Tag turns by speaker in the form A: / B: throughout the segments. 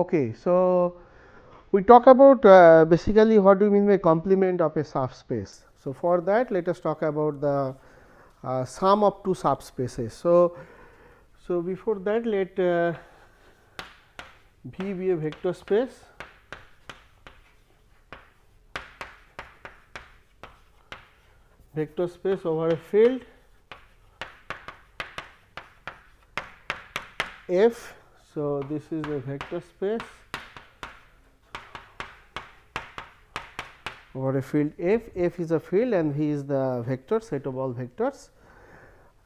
A: Okay, so we talk about basically what do you mean by complement of a subspace. So, for that let us talk about the sum of two subspaces. So before that let V be a vector space over a field F. So, this is a vector space over a field F. F is a field and V is the vector set of all vectors.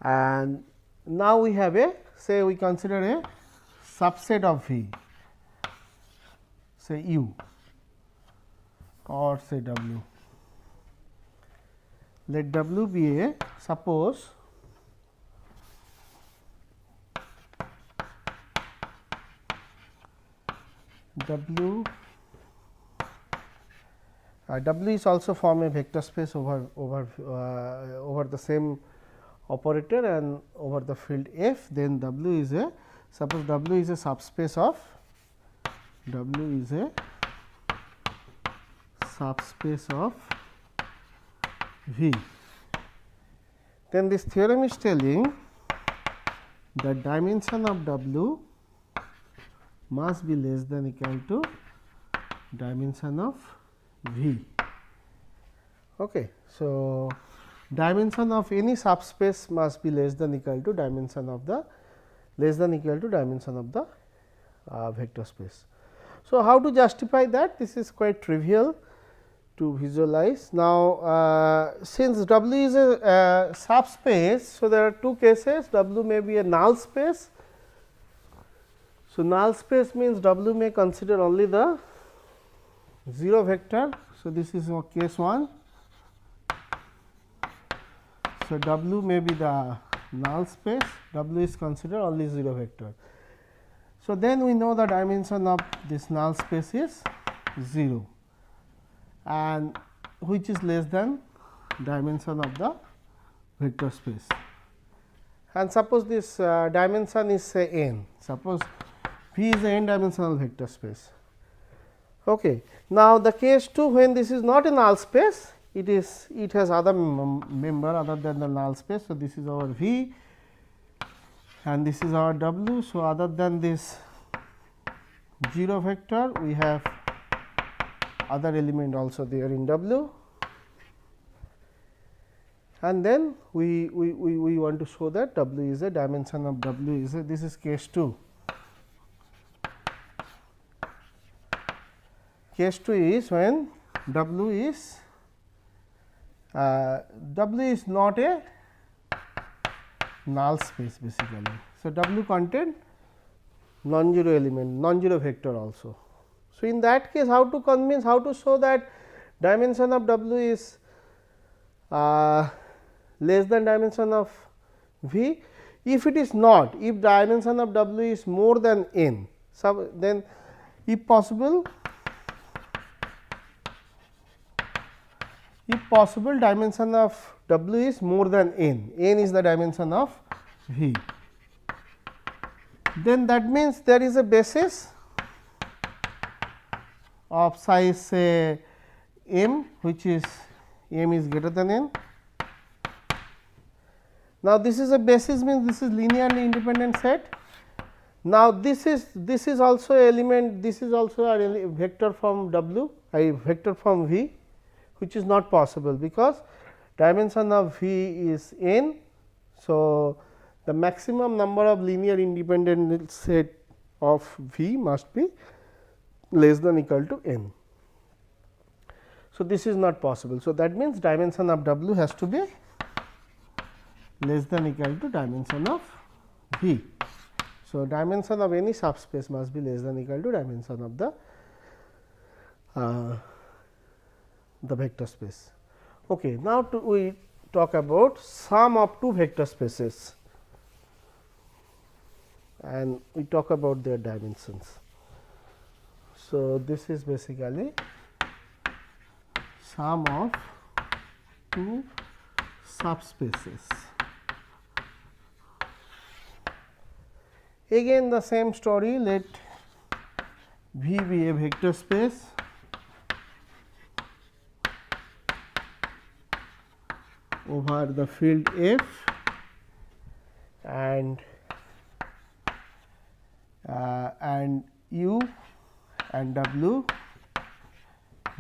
A: And now we have a, say we consider a subset of V, say U or say W. Let W be a, suppose W W is also form a vector space over the same operator and over the field F. Then W is a, suppose W is a subspace of V. Then this theorem is telling that dimension of W must be less than equal to dimension of V. Okay. So, dimension of any subspace must be less than equal to dimension of the vector space. So, how to justify that? This is quite trivial to visualize. Now, since W is a subspace, so there are two cases. W may be a null space. So, null space means W may consider only the 0 vector. So, this is case 1. So, W may be the null space, W is considered only 0 vector. So, then we know the dimension of this null space is 0 and which is less than dimension of the vector space. And suppose this dimension is say n, suppose V is a n dimensional vector space. Okay. Now, the case 2 when this is not a null space, it has other member other than the null space. So, this is our V and this is our W. So, other than this 0 vector, we have other element also there in W, and then we want to show that W is a dimension of W is a, this is case 2. Case 2 is when W is not a null space basically. So, W contain non-zero element, non-zero vector also. So, in that case how to convince, how to show that dimension of W is less than dimension of V? If it is not, if dimension of W is more than n, so then if possible dimension of W is more than n, n is the dimension of V. Then that means there is a basis of size say m, which is m is greater than n. Now, this is a basis means this is linearly independent set. Now, this is also element, this is also a vector from W, a vector from V, which is not possible because dimension of V is n. So, the maximum number of linear independent set of V must be less than equal to n. So, this is not possible. So, that means dimension of W has to be less than equal to dimension of V. So, dimension of any subspace must be less than equal to dimension of the vector space. Okay. Now, we talk about sum of two vector spaces and we talk about their dimensions. So, this is basically sum of two subspaces. Again the same story, let V be a vector space over the field F, and U and W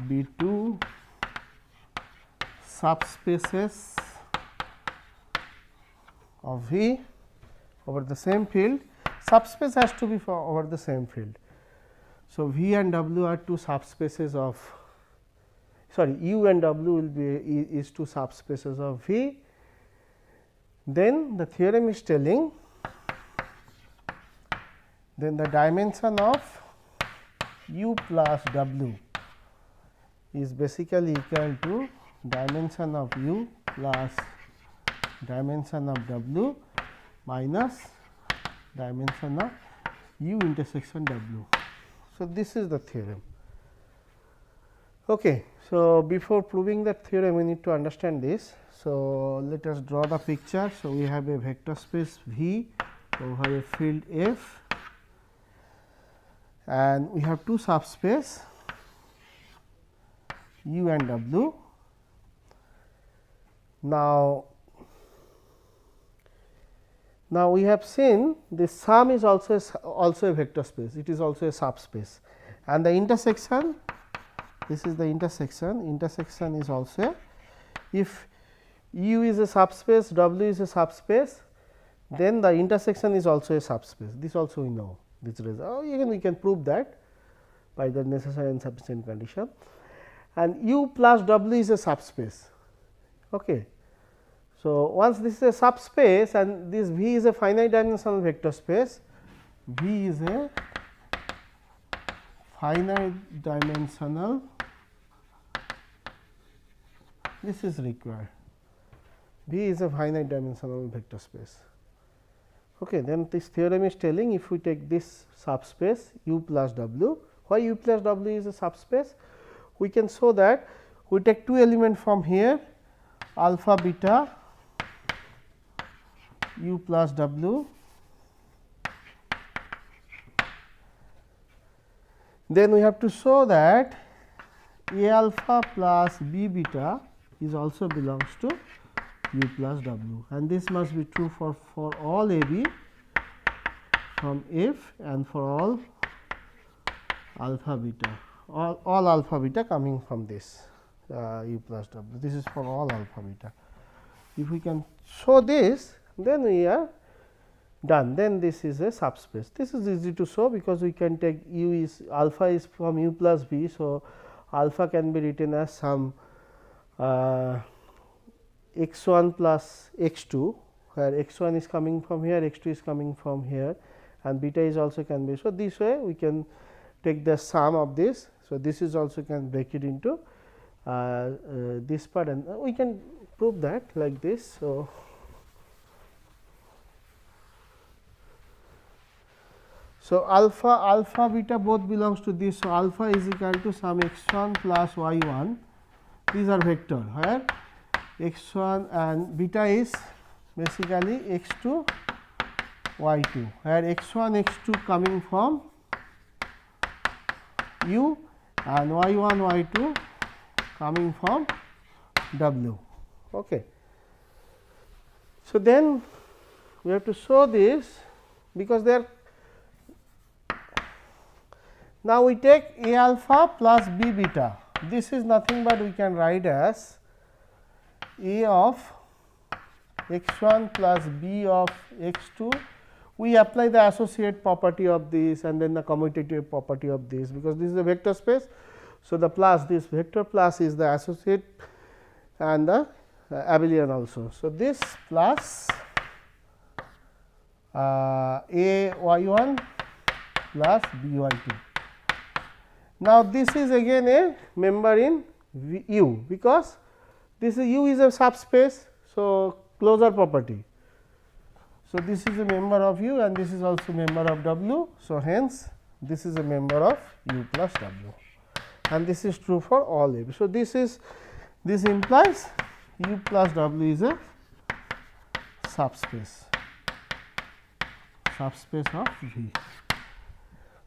A: be two subspaces of V over the same field. Subspace has to be for over the same field. So, V and W are two subspaces of, sorry, U and W will be is two subspaces of V. Then the theorem is telling, then the dimension of U plus W is basically equal to dimension of U plus dimension of W minus dimension of U intersection W. So, this is the theorem. Okay. So, before proving that theorem, we need to understand this. So, let us draw the picture. So, we have a vector space V over a field F, and we have two subspace U and W. Now we have seen this sum is also a vector space, it is also a subspace, and the intersection, this is the intersection is also, if U is a subspace, W is a subspace, then the intersection is also a subspace. This also we know, this result. Even we can prove that by the necessary and sufficient condition, and U plus W is a subspace. Okay. So, once this is a subspace and this V is a finite dimensional vector space, V is a finite dimensional, this is required, V is a finite dimensional vector space. Okay, then this theorem is telling, if we take this subspace U plus W, why U plus W is a subspace? We can show that we take two elements from here, alpha beta U plus W, then we have to show that A alpha plus B beta is also belongs to U plus W, and this must be true for all A B from F and for all alpha beta, all alpha beta coming from this U plus W. This is for all alpha beta. If we can show this, then we are done. Then this is a subspace. This is easy to show because we can take U is alpha is from U plus B. So, alpha can be written as some x 1 plus x 2, where x 1 is coming from here, x 2 is coming from here, and beta is also can be. So, this way we can take the sum of this. So, this is also can break it into this part, and we can prove that like this. So, alpha beta both belongs to this. So, alpha is equal to some x 1 plus y 1, these are vector, where x 1 and beta is basically x 2 y 2, where x 1 x 2 coming from U and y 1 y 2 coming from W. Okay. So, then we have to show this, because they are, now we take A alpha plus B beta, this is nothing but we can write as A of x 1 plus B of x 2. We apply the associate property of this and then the commutative property of this, because this is a vector space. So, the plus, this vector plus is the associate and the abelian also. So, this plus A y 1 plus B y 2. Now, this is again a member in U, because this is U is a subspace. So, closure property. So, this is a member of U and this is also member of W. So, hence this is a member of U plus W, and this is true for all A B. So, this implies U plus W is a subspace of V.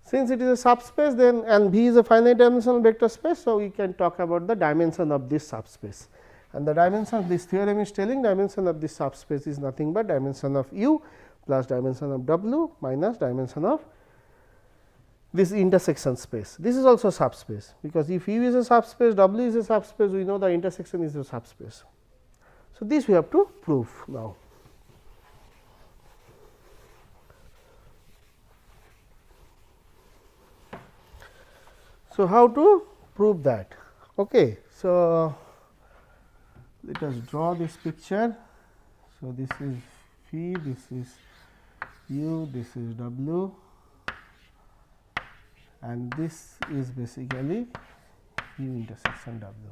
A: Since it is a subspace, then and V is a finite dimensional vector space. So, we can talk about the dimension of this subspace, and the dimension of this theorem is telling dimension of this subspace is nothing but dimension of U plus dimension of W minus dimension of this intersection space. This is also subspace, because if U is a subspace, W is a subspace, we know the intersection is a subspace. So, this we have to prove now. So, how to prove that? Okay. So, let us draw this picture. So, this is phi, this is U, this is W, and this is basically U intersection W.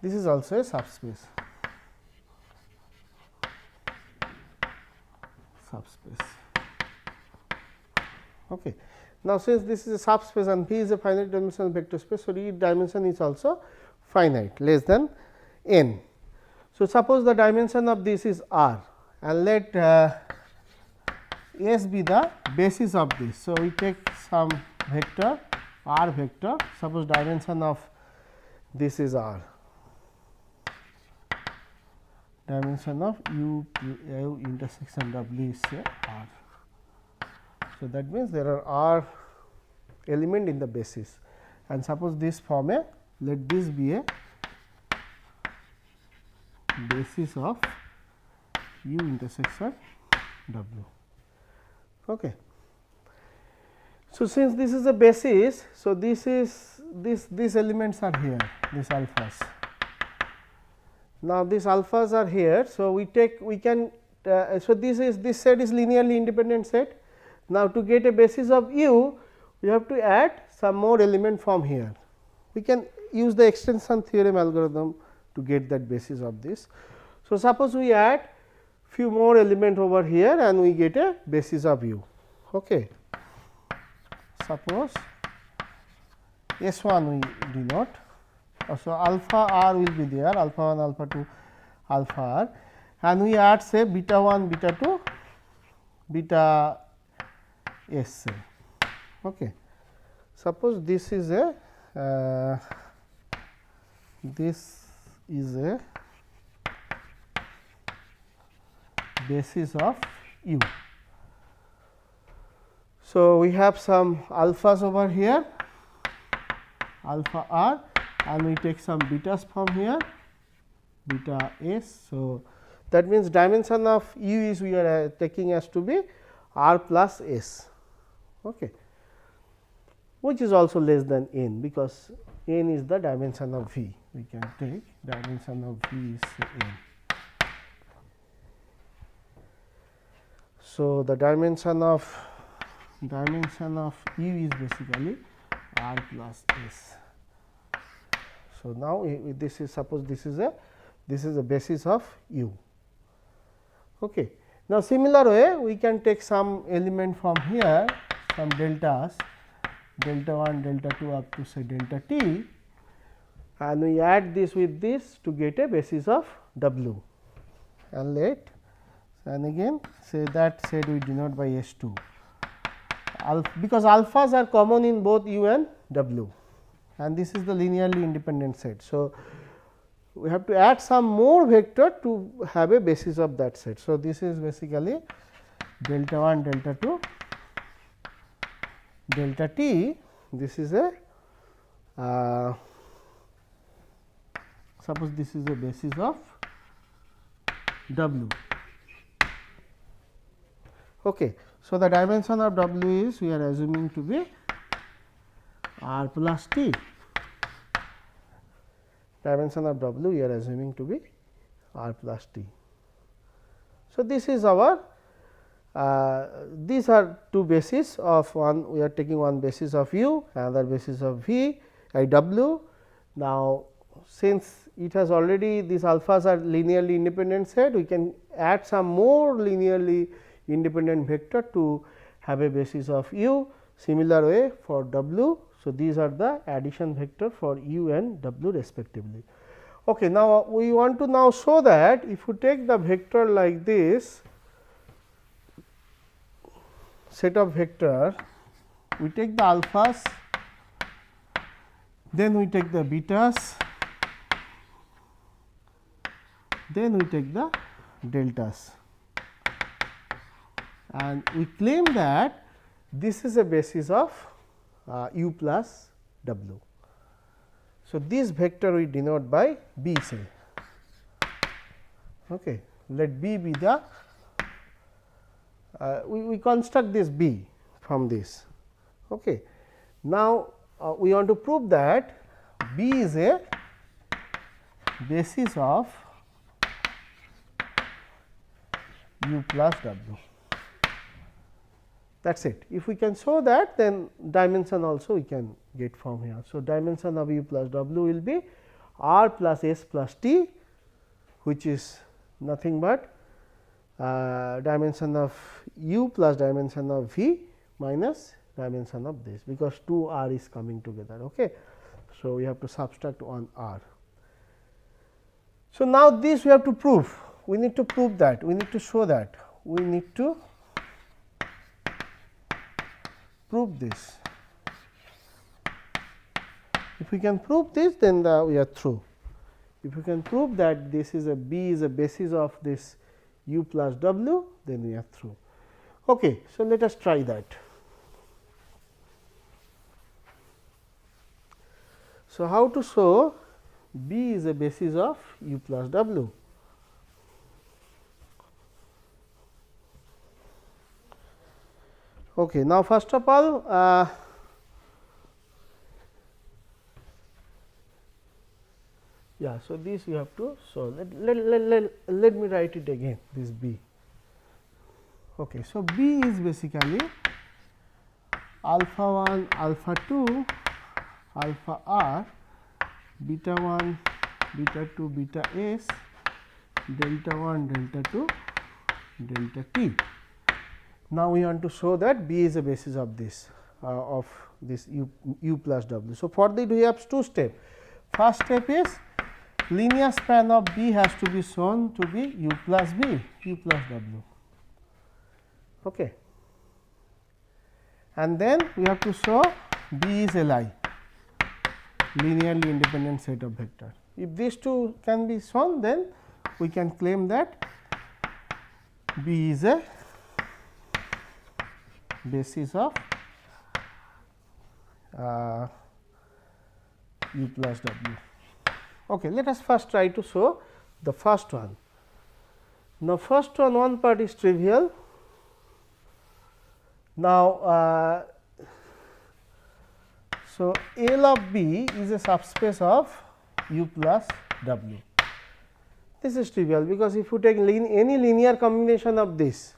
A: This is also a subspace. Okay. Now, since this is a subspace and V is a finite dimensional vector space, so each dimension is also finite less than n. So, suppose the dimension of this is R, and let S be the basis of this. So, we take some vector R vector, suppose dimension of this is R, dimension of U intersection W is say R. So, that means there are R element in the basis, and suppose this form a, let this be a basis of U intersection W. Okay. So, since this is a basis, so this is these elements are here, these alphas. Now, these alphas are here. So, we can so this set is linearly independent set. Now, to get a basis of U, we have to add some more element from here. We can use the extension theorem algorithm to get that basis of this. So, suppose we add few more element over here and we get a basis of U. Okay. Suppose S1 we denote. So, alpha R will be there, alpha 1, alpha 2, alpha R, and we add say beta 1, beta 2, beta S. Okay. Suppose this is a basis of U. So, we have some alphas over here, alpha R, and we take some betas from here, beta S. So, that means dimension of U is we are taking as to be R plus S, okay, which is also less than n, because n is the dimension of V. We can take dimension of V is n. So, the dimension of U is basically R plus S. So, now this is suppose this is a basis of U. Okay. Now, similar way we can take some element from here, some deltas, delta 1, delta 2 up to say delta t, and we add this with this to get a basis of W, and let, and again say that set we denote by S2, because alphas are common in both U and W, and this is the linearly independent set. So, we have to add some more vector to have a basis of that set. So, this is basically delta 1, delta 2, delta t. This is a suppose this is a basis of W. Okay. So, the dimension of W is we are assuming to be R plus T. Dimension of W we are assuming to be R plus T. So, this is our these are two bases of one, we are taking one basis of U, another basis of V W. Now, since it has already these alphas are linearly independent set, we can add some more linearly independent vector to have a basis of U. Similar way for W. So, these are the addition vector for U and W respectively. Okay, now, we want to now show that if you take the vector like this, set of vector we take the alphas, then we take the betas, then we take the deltas, and we claim that this is a basis of u plus w. So, this vector we denote by B say. Okay. Let B be the we construct this B from this. Okay. Now, we want to prove that B is a basis of u plus w. That is it. If we can show that, then dimension also we can get from here. So, dimension of u plus w will be r plus s plus t, which is nothing but dimension of u plus dimension of v minus dimension of this, because 2 r is coming together. Okay. So, we have to subtract 1 r. So, now this we have to prove. We need to prove that, we need to show that, we need to prove this. If we can prove this, then we are through. If we can prove that this is a B is a basis of this u plus w, then we are through. Okay. So, let us try that. So, how to show B is a basis of u plus w? Okay. Now, first of all, yeah. So, this you have to show. Let me write it again, this B. Okay. So, B is basically alpha 1, alpha 2, alpha r, beta 1, beta 2, beta s, delta 1, delta 2, delta t. Now, we want to show that B is a basis of this u plus w. So, for that we have two steps. First step is linear span of B has to be shown to be u plus v, u plus w. Okay. And then we have to show B is Li, linearly independent set of vector. If these two can be shown, then we can claim that B is a basis of u plus w. Okay, let us first try to show the first one. Now, first one part is trivial. Now, so L of B is a subspace of u plus w. This is trivial, because if you take any linear combination of this,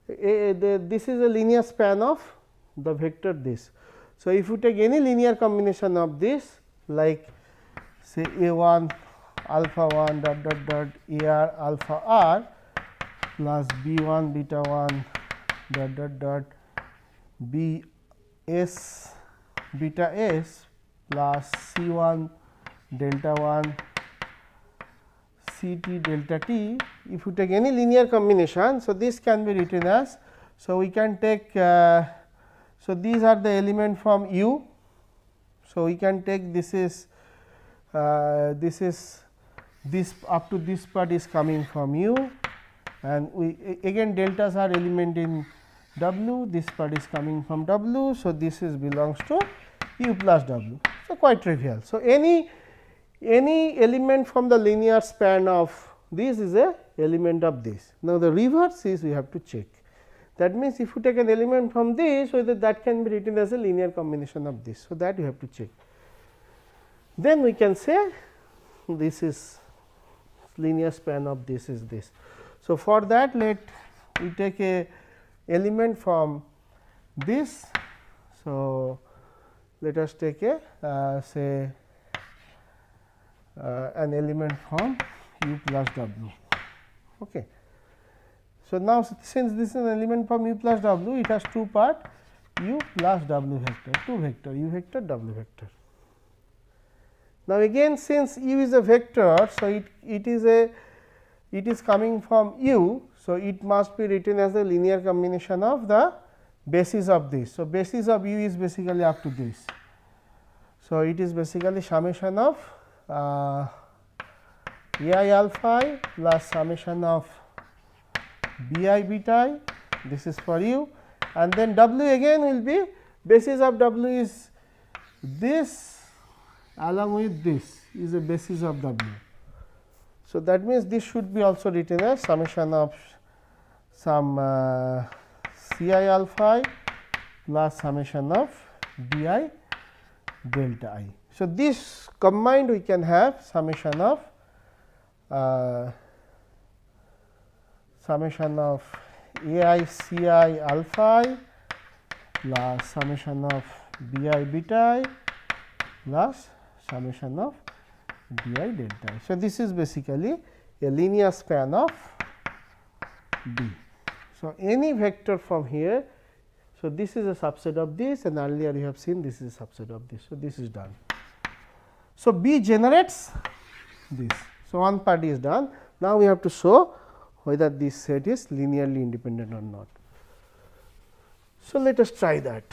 A: this is a linear span of the vector this. So, if you take any linear combination of this, like say a 1 alpha 1 dot dot dot a r alpha r plus b 1 beta 1 dot dot dot b s beta s plus c 1 delta 1 c t delta t. If you take any linear combination, so this can be written as, so we can take, so these are the element from u. So, we can take this is this up to this part is coming from u, and we again deltas are element in w, this part is coming from w. So, this is belongs to u plus w. So, quite trivial. So, any element from the linear span of this is a element of this. Now, the reverse is we have to check. That means, if you take an element from this, whether that can be written as a linear combination of this. So, that you have to check. Then we can say this is linear span of this is this. So, for that let we take a element from this. So, let us take a say an element from u plus w. Okay. So, now since this is an element from u plus w, it has two part u plus w vector, two vector u vector w vector. Now, again since u is a vector, so it is coming from u. So, it must be written as a linear combination of the basis of this. So, basis of u is basically up to this. So, it is basically summation of ai alpha I plus summation of bi beta I, this is for u, and then w again will be basis of w is this along with this is a basis of w. So, that means this should be also written as summation of some C I alpha I plus summation of d I delta I. So, this combined we can have summation of a I C I alpha I plus summation of b I beta I plus summation of d I delta I. So, this is basically a linear span of B. So, any vector from here. So, this is a subset of this, and earlier you have seen this is a subset of this. So, this is done. So, B generates this. So, one part is done. Now, we have to show whether this set is linearly independent or not. So, let us try that.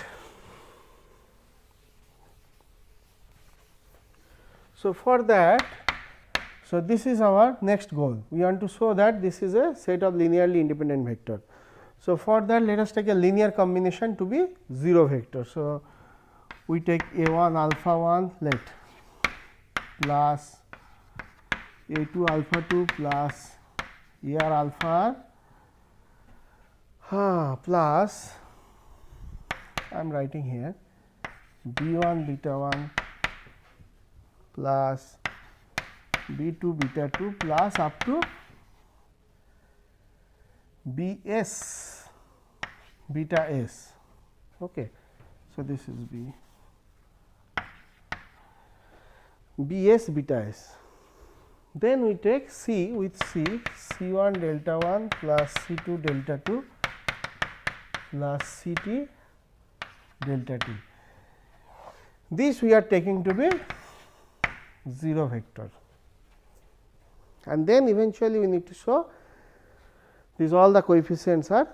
A: So, for that, so this is our next goal. We want to show that this is a set of linearly independent vector. So, for that let us take a linear combination to be 0 vector. So, we take a 1 alpha 1 let plus a 2 alpha 2 plus a r alpha r plus I am writing here b 1 beta 1 plus b 2 beta 2 plus up to b s beta s. Okay. So, this is b s beta s. Then we take C with C 1 delta 1 plus C 2 delta 2 plus C t delta t. This we are taking to be 0 vector, and then eventually we need to show these all the coefficients are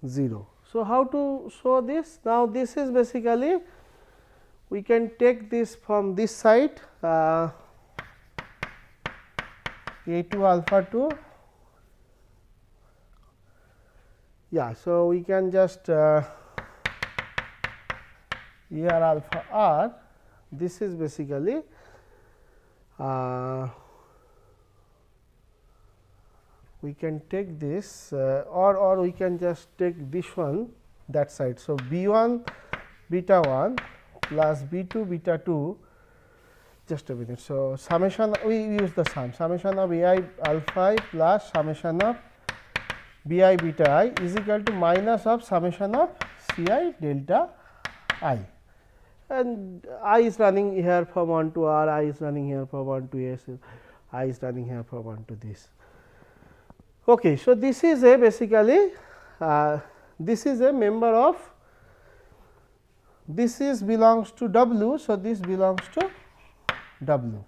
A: 0. So, how to show this? Now, this is basically we can take this from this side a 2 alpha 2, yeah. So, we can just a r alpha r, this is basically we can take this or we can just take this one that side. So, b 1 beta 1 plus b 2 beta 2, just a minute. So, summation we use the summation of a I alpha I plus summation of b I beta I is equal to minus of summation of C I delta I, and I is running here from 1 to r, I is running here from 1 to s, I is running here from 1 to this. Okay. So, this is a basically this is a member of, this is belongs to W. So, this belongs to W.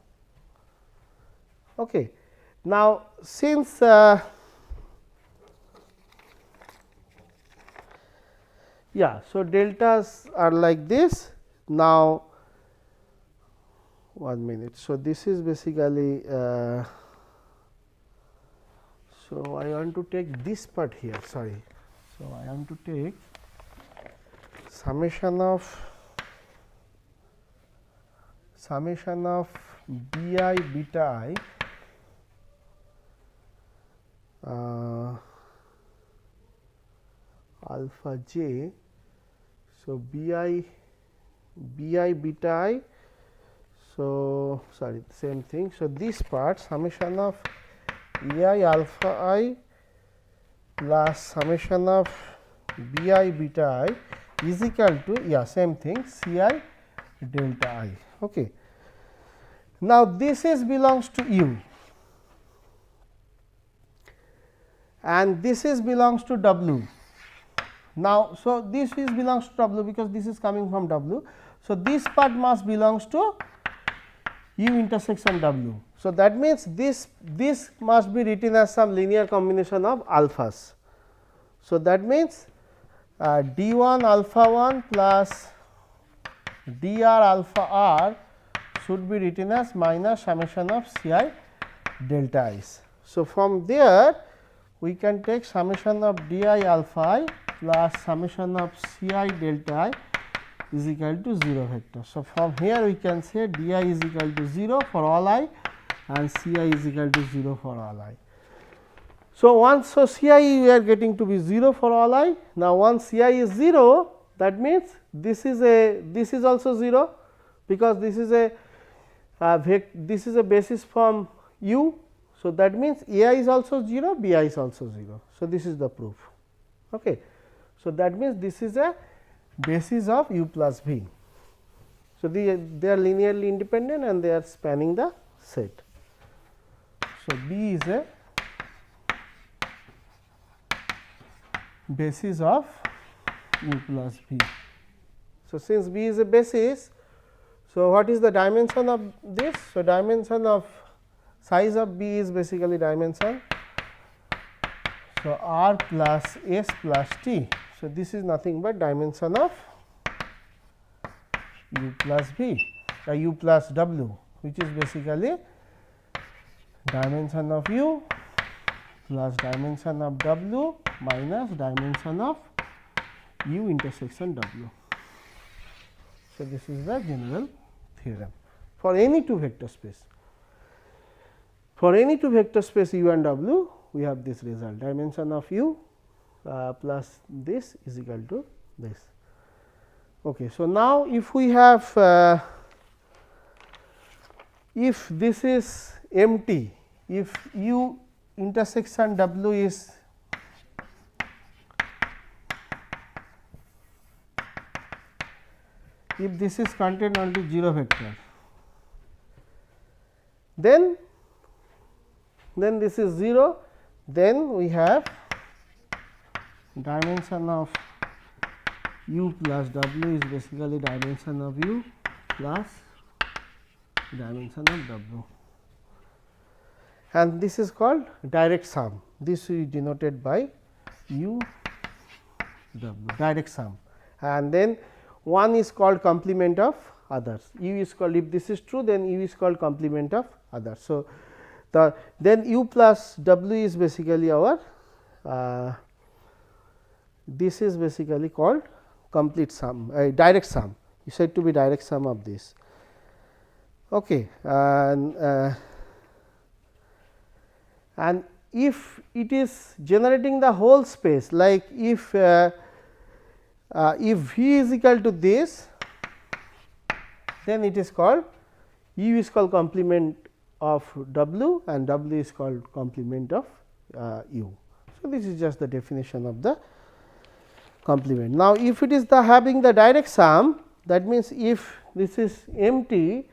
A: Okay. Now, since yeah, so deltas are like this. Now, 1 minute. So, this is basically so I want to take this part here, sorry. So, I want to take summation of b I beta I alpha j. So, b I beta I. So, sorry, same thing. So, this part summation of a I alpha I plus summation of b I beta I is equal to same thing C I delta I. Okay. Now, this is belongs to U and this is belongs to W. Now, so this is belongs to W because this is coming from W. So, this part must belongs to U intersection W. So, that means this must be written as some linear combination of alphas. So, that means d1 alpha 1 plus dr alpha r should be written as minus summation of C I delta i's. So, from there we can take summation of d I alpha I plus summation of C I delta I is equal to 0 vector. So, from here we can say d I is equal to 0 for all I and C I is equal to 0 for all I. So, once C I we are getting to be 0 for all I. Now, once C I is 0, that means this is also 0, because this is a basis from U. So, that means A I is also 0, B I is also 0. So, this is the proof. Okay. So, that means this is a basis of U plus V. So, they are linearly independent and they are spanning the set. So, B is a basis of U plus V. So, since B is a basis, so what is the dimension of this? So, dimension of size of B is basically dimension. So, R plus S plus T. So, this is nothing but dimension of U plus V, U plus W, which is basically dimension of U plus dimension of W minus dimension of U intersection W. So, this is the general theorem for any two vector space. For any two vector space U and W, we have this result, dimension of U plus this is equal to this. Okay. So, now if we have if this is empty, if U intersection W is if this is contained only 0 vector, then this is 0, then we have dimension of U plus W is basically dimension of U plus dimension of W, and this is called direct sum. This is denoted by U W, direct sum, and then one is called complement of others. U is called, if this is true, then U is called complement of others. So, then U plus W is basically our this is basically called complete sum, direct sum, you said to be direct sum of this. Okay. And if it is generating the whole space, like if V is equal to this, then it is called U is called complement of W and W is called complement of U. So, this is just the definition of the complement. Now, if it is having the direct sum, that means if this is empty,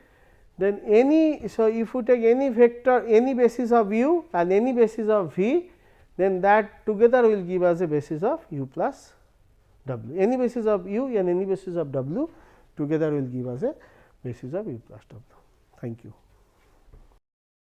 A: then any, so if you take any vector, any basis of U and any basis of V, then that together will give us a basis of U plus W. Any basis of U and any basis of W together will give us a basis of U plus W. Thank you.